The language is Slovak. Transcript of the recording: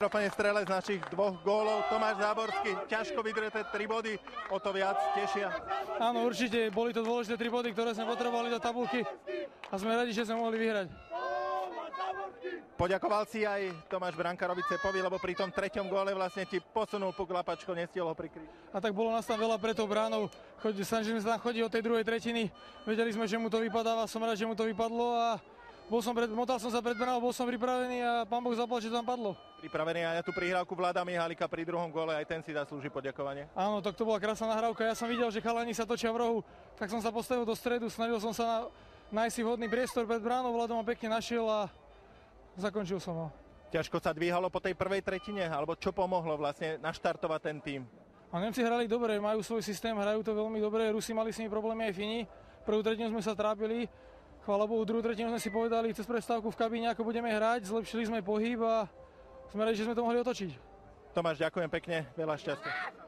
Mikrofóne strelec našich 2 gólov. Tomáš Záborský, ťažko vydreté 3 body, o to viac tešia. Áno, určite, boli to dôležité 3 body, ktoré sme potrebovali do tabulky a sme radi, že sme mohli vyhrať. Poďakoval si aj Tomáš Brankárovi Cepovi, lebo pri tom 3. góle vlastne ti posunul puk Lapačko, nestihol ho prikryť. A tak bolo nás tam veľa pre tou bránou, snažili sme sa tam chodiť od tej druhej tretiny, vedeli sme, že mu to vypadáva, som rád, že mu to vypadlo a motal som sa pred bránou, bol som pripravený a pán Boh zaplal, že to tam padlo. Pripravený aj na tú prihrávku Vlada Mihalika pri 2. góle, aj ten si zaslúži poďakovanie. Áno, tak to bola krásna nahrávka, ja som videl, že chalani sa točia v rohu, tak som sa postavil do stredu, snažil som sa nájsť si vhodný priestor pred bránou, Vlado ma pekne našiel a zakončil som ho. Ťažko sa dvíhalo po tej prvej tretine, alebo čo pomohlo vlastne naštartovať ten tým? A Nemci hrali dobre, majú svoj systém, hrajú to veľmi dobre, Rusi mali s nimi problémy aj Fíni. Prvú tretinu sme sa trápili, chvála Bohu, druhú tretinu sme si povedali cez prestávku v kabíne, ako budeme hrať, zlepšili sme pohyb a sme radi, že sme to mohli otočiť. Tomáš, ďakujem pekne, veľa šťastia.